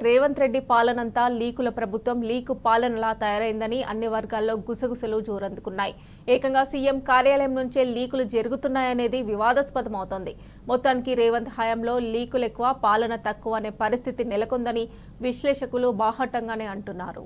రేవంత్ రెడ్డి పాలనంతా లీకుల ప్రభుత్వం లీకు పాలనలా తయారైందని అన్ని వర్గాల్లో గుసగుసలు జోరందుకున్నాయి. ఏకంగా సీఎం కార్యాలయం నుంచే లీకులు జరుగుతున్నాయనేది వివాదాస్పదమవుతోంది. మొత్తానికి రేవంత్ హయాంలో లీకులు ఎక్కువ, పాలన తక్కువ అనే పరిస్థితి నెలకొందని విశ్లేషకులు బాహాటంగానే అంటున్నారు.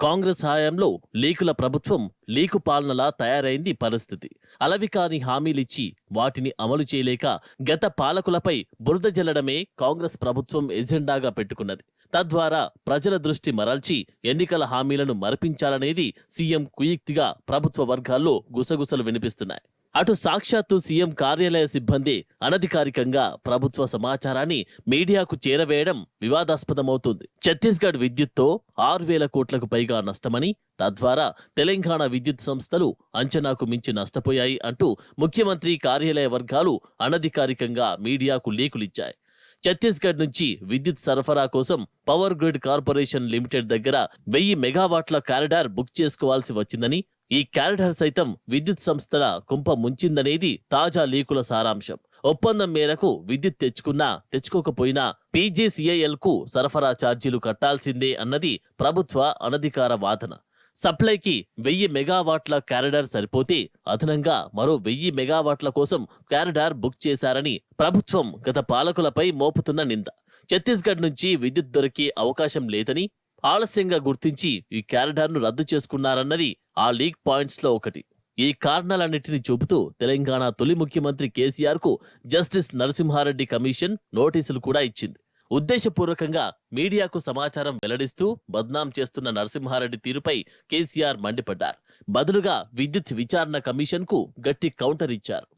కాంగ్రెస్ హయాంలో లీకుల ప్రభుత్వం లీకు పాలనలా తయారైంది పరిస్థితి. అలవికాని హామీలిచ్చి వాటిని అమలు చేయలేక గత పాలకులపై బురద జల్లడమే కాంగ్రెస్ ప్రభుత్వం ఎజెండాగా పెట్టుకున్నది. తద్వారా ప్రజల దృష్టి మరల్చి ఎన్నికల హామీలను మరిపించాలనేది సీఎం కుయుక్తిగా ప్రభుత్వ వర్గాల్లో గుసగుసలు వినిపిస్తున్నాయి. అటు సాక్షాత్తు సీఎం కార్యాలయ సిబ్బంది అనధికారికంగా ప్రభుత్వ సమాచారాన్ని మీడియాకు చేరవేయడం వివాదాస్పదమవుతుంది. ఛత్తీస్గఢ్ విద్యుత్తో 6,000 కోట్లకు పైగా నష్టమని, తద్వారా తెలంగాణ విద్యుత్ సంస్థలు అంచనాకు మించి నష్టపోయాయి అంటూ ముఖ్యమంత్రి కార్యాలయ వర్గాలు అనధికారికంగా మీడియాకు లీకులిచ్చాయి. ఛత్తీస్గఢ్ నుంచి విద్యుత్ సరఫరా కోసం పవర్ గ్రిడ్ కార్పొరేషన్ లిమిటెడ్ దగ్గర 1000 మెగావాట్ల కారిడార్ బుక్ చేసుకోవాల్సి వచ్చిందని, ఈ కారిడార్ సైతం విద్యుత్ సంస్థల కుంప ముంచిందనేది తాజా లీకుల సారాంశం. ఒప్పందం మేరకు విద్యుత్ తెచ్చుకున్నా తెచ్చుకోకపోయినా పీజీసీఐఎల్ కు సరఫరా ఛార్జీలు కట్టాల్సిందే అన్నది ప్రభుత్వ అనధికార వాదన. సప్లైకి 1000 మెగావాట్ల కారిడార్ సరిపోతే అదనంగా మరో 1000 మెగావాట్ల కోసం కారిడార్ బుక్ చేశారని ప్రభుత్వం గత పాలకులపై మోపుతున్న నింద. ఛత్తీస్గఢ్ నుంచి విద్యుత్ దొరికే అవకాశం లేదని ఆలస్యంగా గుర్తించి ఈ కారిడార్ను రద్దు చేసుకున్నారన్నది ఆ లీక్ పాయింట్స్ లో ఒకటి. ఈ కారణాలన్నింటినీ చూపుతూ తెలంగాణ తొలి ముఖ్యమంత్రి కేసీఆర్ కు జస్టిస్ నరసింహారెడ్డి కమిషన్ నోటీసులు కూడా ఇచ్చింది. ఉద్దేశపూర్వకంగా మీడియాకు సమాచారం వెల్లడిస్తూ బద్నాం చేస్తున్న నరసింహారెడ్డి తీరుపై కేసీఆర్ మండిపడ్డారు. బదులుగా విద్యుత్ విచారణ కమిషన్ కు గట్టి కౌంటర్ ఇచ్చారు.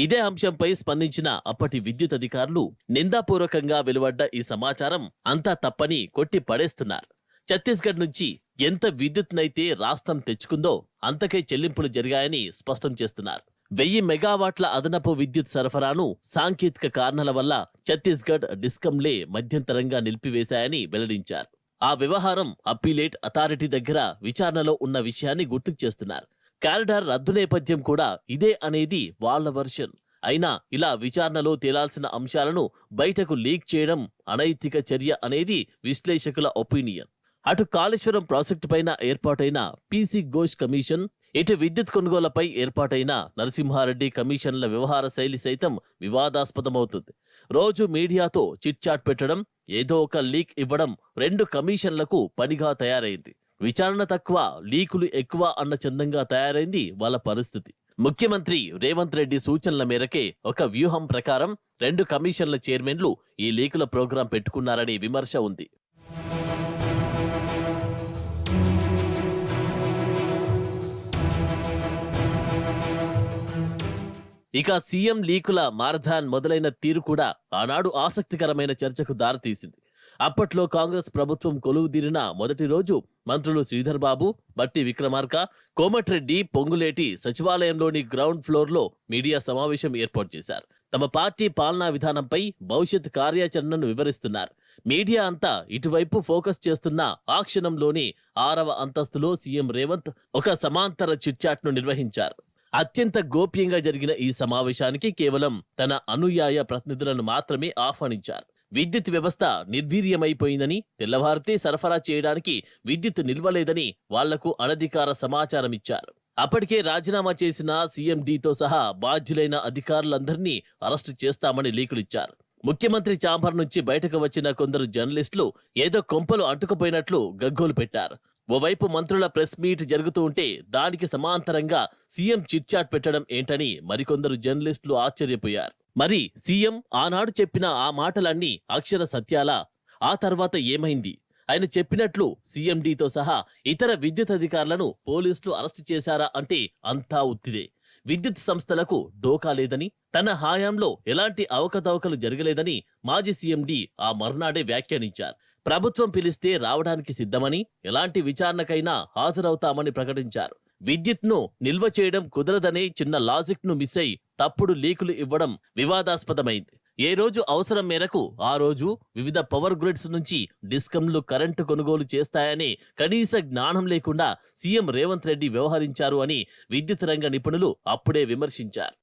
ఇదే అంశంపై స్పందించిన అప్పటి విద్యుత్ అధికారులు నిందాపూర్వకంగా వెలువడ్డ ఈ సమాచారం అంతా తప్పని కొట్టి పడేస్తున్నారు. ఛత్తీస్గఢ్ నుంచి ఎంత విద్యుత్నైతే రాష్ట్రం తెచ్చుకుందో అంతకే చెల్లింపులు జరిగాయని స్పష్టం చేస్తున్నారు. 1000 మెగావాట్ల అదనపు విద్యుత్ సరఫరాను సాంకేతిక కారణాల వల్ల ఛత్తీస్గఢ్ డిస్కంలే మధ్యంతరంగా నిలిపివేశాయని వెల్లడించారు. ఆ వ్యవహారం అప్పీలేట్ అథారిటీ దగ్గర విచారణలో ఉన్న విషయాన్ని గుర్తుకు చేస్తున్నారు. కారిడార్ రద్దు నేపథ్యం కూడా ఇదే అనేది వాళ్ల వర్షన్. అయినా ఇలా విచారణలో తేలాల్సిన అంశాలను బయటకు లీక్ చేయడం అనైతిక చర్య అనేది విశ్లేషకుల ఒపీనియన్. అటు కాళేశ్వరం ప్రాజెక్టు పైన ఏర్పాటైన పీసీ ఘోష్ కమిషన్, ఇటు విద్యుత్ కొనుగోళ్లపై ఏర్పాటైన నరసింహారెడ్డి కమిషన్ల వ్యవహార శైలి సైతం వివాదాస్పదమవుతుంది. రోజు మీడియాతో చిట్చాట్ పెట్టడం, ఏదో ఒక లీక్ ఇవ్వడం 2 కమిషన్లకు పనిగా తయారైంది. విచారణ తక్కువ, లీకులు ఎక్కువ అన్న చందంగా తయారైంది వాళ్ళ పరిస్థితి. ముఖ్యమంత్రి రేవంత్ రెడ్డి సూచనల మేరకే ఒక వ్యూహం ప్రకారం 2 కమిషన్ల చైర్మన్లు ఈ లీకుల ప్రోగ్రాం పెట్టుకున్నారనే విమర్శ ఉంది. ఇక సీఎం లీకుల మారథాన్ మొదలైన తీరు కూడా ఆనాడు ఆసక్తికరమైన చర్చకు దారితీసింది. అప్పట్లో కాంగ్రెస్ ప్రభుత్వం కొలువుదీరిన మొదటి రోజు మంత్రులు శ్రీధర్ బాబు, బట్టి విక్రమార్క, కోమటిరెడ్డి, పొంగులేటి సచివాలయంలోని గ్రౌండ్ ఫ్లోర్ లో మీడియా సమావేశం ఏర్పాటు చేశారు. తమ పార్టీ పాలనా విధానంపై భవిష్యత్ కార్యాచరణను వివరిస్తున్నారు. మీడియా అంతా ఇటువైపు ఫోకస్ చేస్తున్న ఆ క్షణంలోనే 6వ అంతస్తులో సీఎం రేవంత్ ఒక సమాంతర చిట్చాట్ను నిర్వహించారు. అత్యంత గోప్యంగా జరిగిన ఈ సమావేశానికి కేవలం తన అనుయాయ ప్రతినిధులను మాత్రమే ఆహ్వానించారు. విద్యుత్ వ్యవస్థ నిర్వీర్యమైపోయిందని, తెల్లవారితే సరఫరా చేయడానికి విద్యుత్ నిల్వలేదని వాళ్లకు అనధికార సమాచారం ఇచ్చారు. అప్పటికే రాజీనామా చేసిన సీఎండీతో సహా బాధ్యులైన అధికారులందరినీ అరెస్టు చేస్తామని లీకులిచ్చారు. ముఖ్యమంత్రి ఛాంబర్ నుంచి బయటకు వచ్చిన కొందరు జర్నలిస్టులు ఏదో కొంపలు అంటుకుపోయినట్లు గగ్గోలు పెట్టారు. ఓవైపు మంత్రుల ప్రెస్ మీట్ జరుగుతూ ఉంటే దానికి సమాంతరంగా సీఎం చిట్చాట్ పెట్టడం ఏంటని మరికొందరు జర్నలిస్టులు ఆశ్చర్యపోయారు. మరి సీఎం ఆనాడు చెప్పిన ఆ మాటలన్నీ అక్షర సత్యాలా? ఆ తర్వాత ఏమైంది? ఆయన చెప్పినట్లు సీఎండీతో సహా ఇతర విద్యుత్ అధికారులను పోలీసులు అరెస్టు చేశారా అంటే అంతా ఉత్తిదే. విద్యుత్ సంస్థలకు డోకా లేదని, తన హయాంలో ఎలాంటి అవకతవకలు జరగలేదని మాజీ సీఎండీ ఆ మర్నాడే వ్యాఖ్యానించారు. ప్రభుత్వం పిలిస్తే రావడానికి సిద్ధమని, ఎలాంటి విచారణకైనా హాజరవుతామని ప్రకటించారు. విద్యుత్ను నిల్వ చేయడం కుదరదనే చిన్న లాజిక్ ను మిస్ అయి తప్పుడు లీకులు ఇవ్వడం వివాదాస్పదమైంది. ఏ రోజు అవసరం మేరకు ఆ రోజు వివిధ పవర్ గ్రిడ్స్ నుంచి డిస్కంలు కరెంటు కొనుగోలు చేస్తాయనే కనీస జ్ఞానం లేకుండా సీఎం రేవంత్ రెడ్డి వ్యవహరించారు అని విద్యుత్ రంగ నిపుణులు అప్పుడే విమర్శించారు.